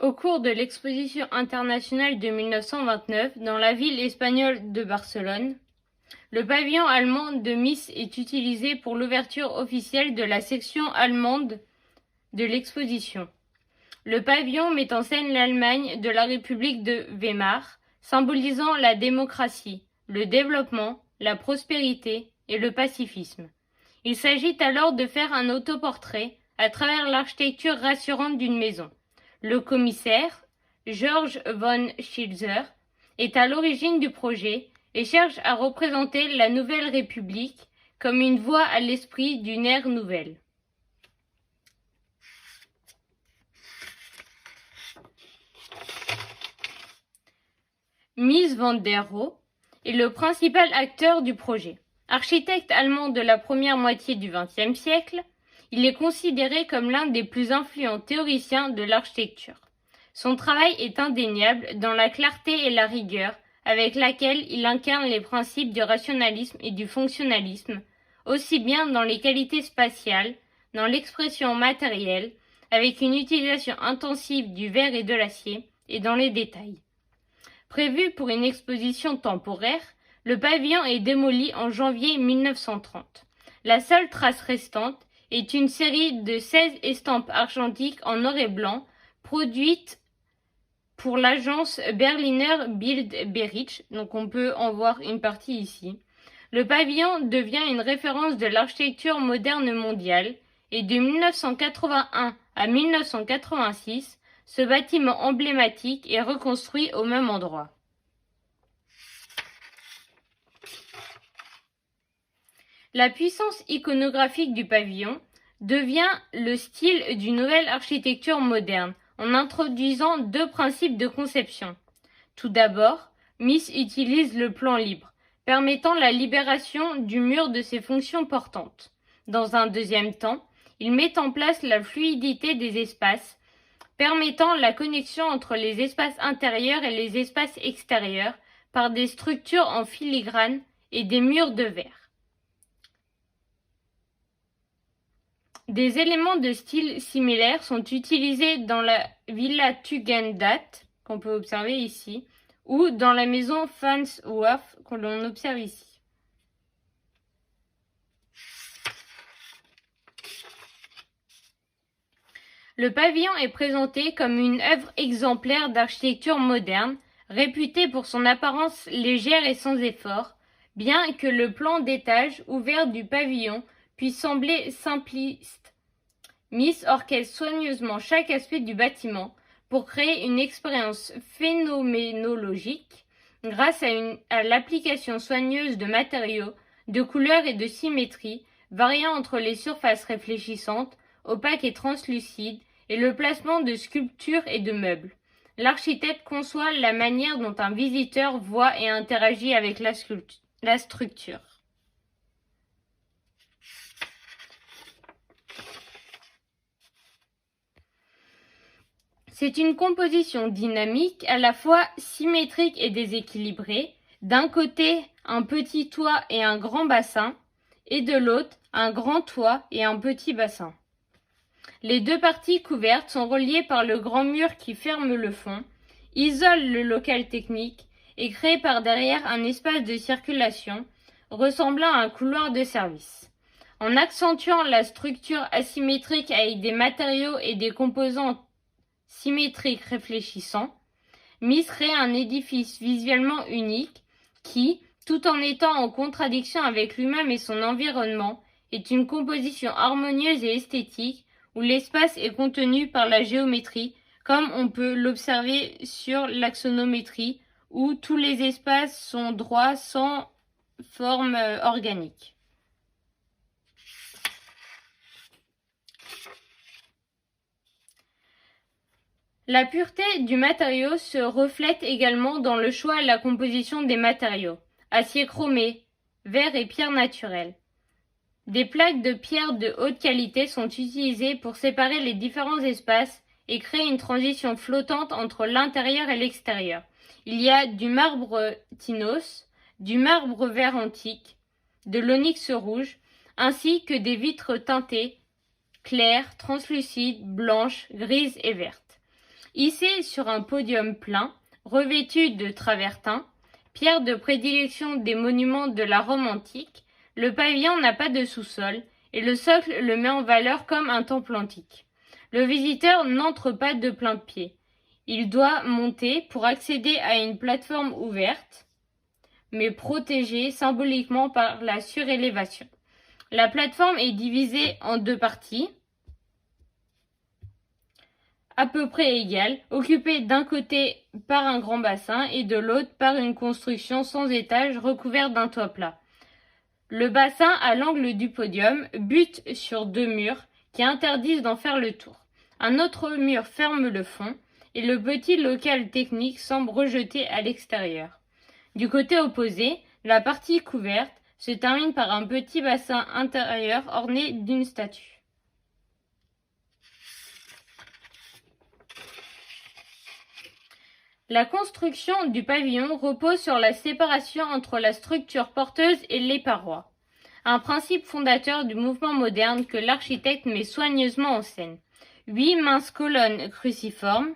Au cours de l'exposition internationale de 1929 dans la ville espagnole de Barcelone, le pavillon allemand de Mies est utilisé pour l'ouverture officielle de la section allemande de l'exposition. Le pavillon met en scène l'Allemagne de la République de Weimar, symbolisant la démocratie, le développement, la prospérité et le pacifisme. Il s'agit alors de faire un autoportrait à travers l'architecture rassurante d'une maison. Le commissaire, Georg von Schilzer, est à l'origine du projet et cherche à représenter la Nouvelle République comme une voie à l'esprit d'une ère nouvelle. Mies van der Rohe est le principal acteur du projet. Architecte allemand de la première moitié du XXe siècle, il est considéré comme l'un des plus influents théoriciens de l'architecture. Son travail est indéniable dans la clarté et la rigueur avec laquelle il incarne les principes du rationalisme et du fonctionnalisme, aussi bien dans les qualités spatiales, dans l'expression matérielle, avec une utilisation intensive du verre et de l'acier, et dans les détails. Prévu pour une exposition temporaire, le pavillon est démoli en janvier 1930. La seule trace restante est une série de 16 estampes argentiques en or et blanc produites pour l'agence Berliner Bildbericht, donc on peut en voir une partie ici. Le pavillon devient une référence de l'architecture moderne mondiale et de 1981 à 1986, ce bâtiment emblématique est reconstruit au même endroit. La puissance iconographique du pavillon devient le style d'une nouvelle architecture moderne en introduisant deux principes de conception. Tout d'abord, Mies utilise le plan libre, permettant la libération du mur de ses fonctions portantes. Dans un deuxième temps, il met en place la fluidité des espaces, permettant la connexion entre les espaces intérieurs et les espaces extérieurs par des structures en filigrane et des murs de verre. Des éléments de style similaire sont utilisés dans la Villa Tugendhat, qu'on peut observer ici, ou dans la maison Farnsworth, que l'on observe ici. Le pavillon est présenté comme une œuvre exemplaire d'architecture moderne, réputée pour son apparence légère et sans effort, bien que le plan d'étage ouvert du pavillon puisse sembler simpliste. Mies orchestre soigneusement chaque aspect du bâtiment pour créer une expérience phénoménologique grâce à l'application soigneuse de matériaux, de couleurs et de symétrie, variant entre les surfaces réfléchissantes, opaques et translucides, et le placement de sculptures et de meubles. L'architecte conçoit la manière dont un visiteur voit et interagit avec la structure. C'est une composition dynamique, à la fois symétrique et déséquilibrée, d'un côté un petit toit et un grand bassin, et de l'autre un grand toit et un petit bassin. Les deux parties couvertes sont reliées par le grand mur qui ferme le fond, isole le local technique et crée par derrière un espace de circulation ressemblant à un couloir de service. En accentuant la structure asymétrique avec des matériaux et des composants symétriques réfléchissants, Mies crée un édifice visuellement unique qui, tout en étant en contradiction avec lui-même et son environnement, est une composition harmonieuse et esthétique où l'espace est contenu par la géométrie, comme on peut l'observer sur l'axonométrie, où tous les espaces sont droits sans forme organique. La pureté du matériau se reflète également dans le choix et la composition des matériaux. Acier chromé, verre et pierre naturelle. Des plaques de pierre de haute qualité sont utilisées pour séparer les différents espaces et créer une transition flottante entre l'intérieur et l'extérieur. Il y a du marbre Tinos, du marbre vert antique, de l'onyx rouge, ainsi que des vitres teintées, claires, translucides, blanches, grises et vertes. Hissé sur un podium plein, revêtu de travertin, pierre de prédilection des monuments de la Rome antique, le pavillon n'a pas de sous-sol et le socle le met en valeur comme un temple antique. Le visiteur n'entre pas de plain-pied. Il doit monter pour accéder à une plateforme ouverte, mais protégée symboliquement par la surélévation. La plateforme est divisée en deux parties, à peu près égales, occupées d'un côté par un grand bassin et de l'autre par une construction sans étage recouverte d'un toit plat. Le bassin, à l'angle du podium, bute sur deux murs qui interdisent d'en faire le tour. Un autre mur ferme le fond et le petit local technique semble rejeté à l'extérieur. Du côté opposé, la partie couverte se termine par un petit bassin intérieur orné d'une statue. La construction du pavillon repose sur la séparation entre la structure porteuse et les parois, un principe fondateur du mouvement moderne que l'architecte met soigneusement en scène. 8 minces colonnes cruciformes,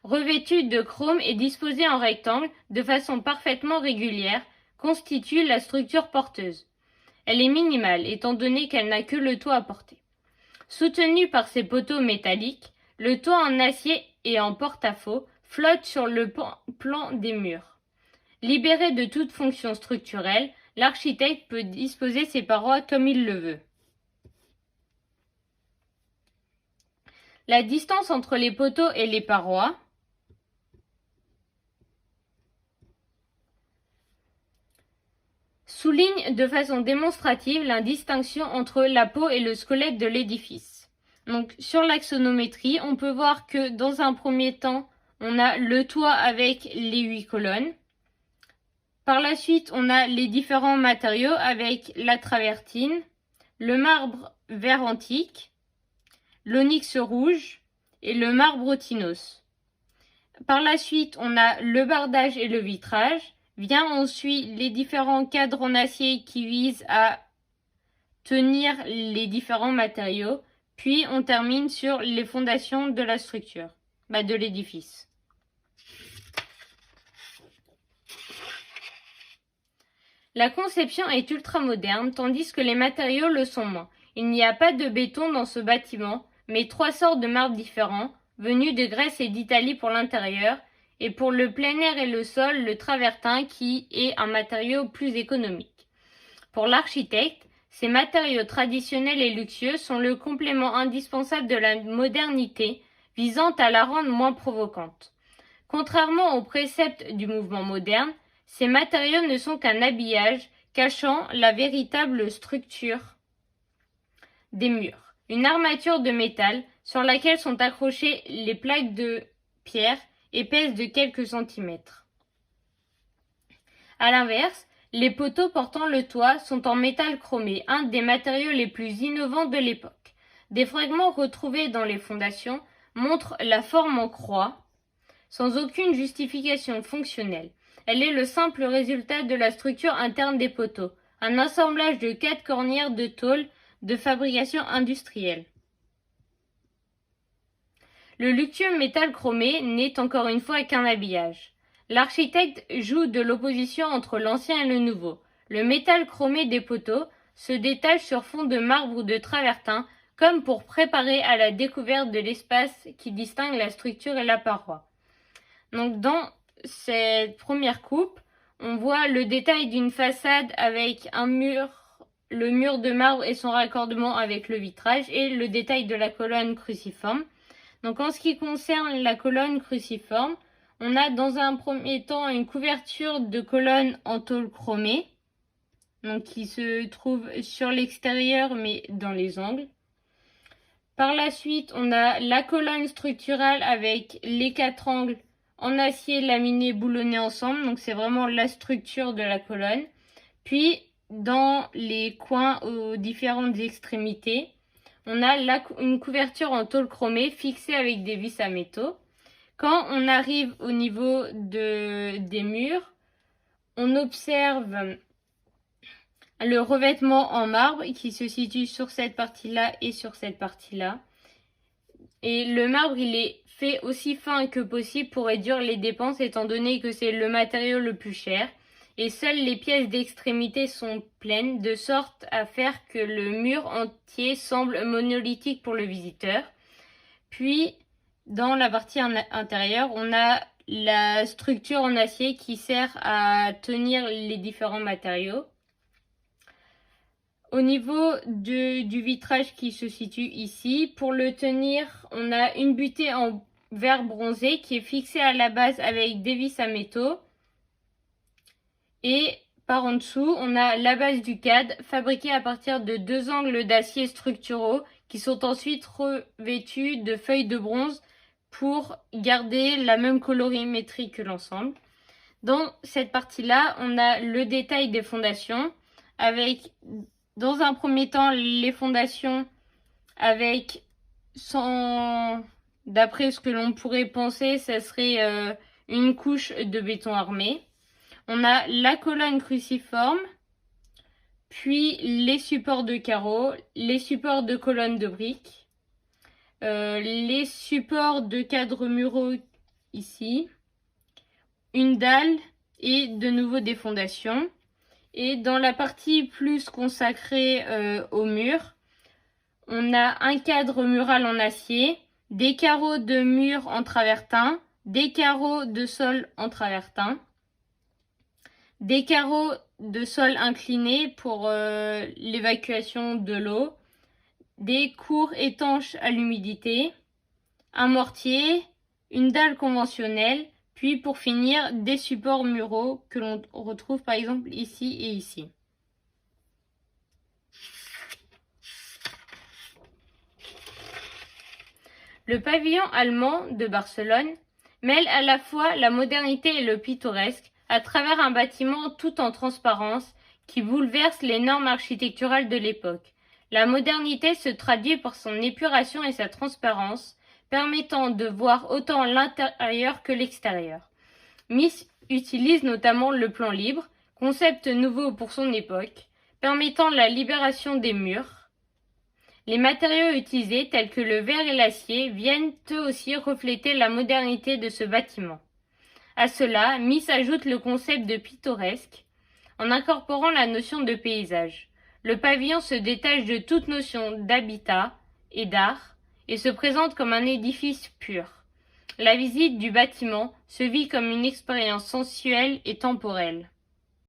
revêtues de chrome et disposées en rectangle de façon parfaitement régulière, constituent la structure porteuse. Elle est minimale étant donné qu'elle n'a que le toit à porter. Soutenue par ces poteaux métalliques, le toit en acier et en porte-à-faux flotte sur le plan des murs. Libéré de toute fonction structurelle, l'architecte peut disposer ses parois comme il le veut. La distance entre les poteaux et les parois souligne de façon démonstrative la distinction entre la peau et le squelette de l'édifice. Donc, sur l'axonométrie, on peut voir que dans un premier temps, on a le toit avec les 8 colonnes. Par la suite, on a les différents matériaux avec la travertine, le marbre vert antique, l'onyx rouge et le marbre tinos. Par la suite, on a le bardage et le vitrage. Vient ensuite les différents cadres en acier qui visent à tenir les différents matériaux. Puis on termine sur les fondations de la structure, de l'édifice. La conception est ultra moderne, tandis que les matériaux le sont moins. Il n'y a pas de béton dans ce bâtiment, mais 3 sortes de marbre différents, venus de Grèce et d'Italie pour l'intérieur, et pour le plein air et le sol, le travertin qui est un matériau plus économique. Pour l'architecte, ces matériaux traditionnels et luxueux sont le complément indispensable de la modernité, visant à la rendre moins provocante. Contrairement aux préceptes du mouvement moderne, ces matériaux ne sont qu'un habillage cachant la véritable structure des murs. Une armature de métal sur laquelle sont accrochées les plaques de pierre épaisses de quelques centimètres. À l'inverse, les poteaux portant le toit sont en métal chromé, un des matériaux les plus innovants de l'époque. Des fragments retrouvés dans les fondations montrent la forme en croix, sans aucune justification fonctionnelle. Elle est le simple résultat de la structure interne des poteaux, un assemblage de 4 cornières de tôle de fabrication industrielle. Le luxueux métal chromé n'est encore une fois qu'un habillage. L'architecte joue de l'opposition entre l'ancien et le nouveau. Le métal chromé des poteaux se détache sur fond de marbre ou de travertin, comme pour préparer à la découverte de l'espace qui distingue la structure et la paroi. Donc dans cette première coupe, on voit le détail d'une façade avec un mur, le mur de marbre et son raccordement avec le vitrage, et le détail de la colonne cruciforme. Donc en ce qui concerne la colonne cruciforme, on a dans un premier temps une couverture de colonne en tôle chromée, donc qui se trouve sur l'extérieur mais dans les angles. Par la suite, on a la colonne structurale avec les 4 angles en acier laminé boulonné ensemble, donc c'est vraiment la structure de la colonne. Puis dans les coins aux différentes extrémités, on a une couverture en tôle chromée fixée avec des vis à métaux. Quand on arrive au niveau des murs, on observe le revêtement en marbre qui se situe sur cette partie-là et sur cette partie-là. Et le marbre, il est fait aussi fin que possible pour réduire les dépenses étant donné que c'est le matériau le plus cher. Et seules les pièces d'extrémité sont pleines, de sorte à faire que le mur entier semble monolithique pour le visiteur. Puis, dans la partie intérieure, on a la structure en acier qui sert à tenir les différents matériaux. Au niveau du vitrage qui se situe ici, pour le tenir, on a une butée en verre bronzé qui est fixée à la base avec des vis à métaux. Et par en dessous, on a la base du cadre fabriquée à partir de 2 angles d'acier structuraux qui sont ensuite revêtus de feuilles de bronze pour garder la même colorimétrie que l'ensemble. Dans cette partie-là, on a le détail des fondations avec, dans un premier temps, les fondations avec, d'après ce que l'on pourrait penser, ça serait une couche de béton armé. On a la colonne cruciforme, puis les supports de carreaux, les supports de colonnes de briques, les supports de cadres muraux ici, une dalle et de nouveau des fondations. Et dans la partie plus consacrée au mur, on a un cadre mural en acier, des carreaux de mur en travertin, des carreaux de sol en travertin, des carreaux de sol inclinés pour l'évacuation de l'eau, des cours étanches à l'humidité, un mortier, une dalle conventionnelle, puis pour finir des supports muraux que l'on retrouve par exemple ici et ici. Le pavillon allemand de Barcelone mêle à la fois la modernité et le pittoresque à travers un bâtiment tout en transparence qui bouleverse les normes architecturales de l'époque. La modernité se traduit par son épuration et sa transparence, permettant de voir autant l'intérieur que l'extérieur. Mies utilise notamment le plan libre, concept nouveau pour son époque, permettant la libération des murs. Les matériaux utilisés, tels que le verre et l'acier, viennent eux aussi refléter la modernité de ce bâtiment. À cela, Mies ajoute le concept de pittoresque, en incorporant la notion de paysage. Le pavillon se détache de toute notion d'habitat et d'art, et se présente comme un édifice pur. La visite du bâtiment se vit comme une expérience sensuelle et temporelle.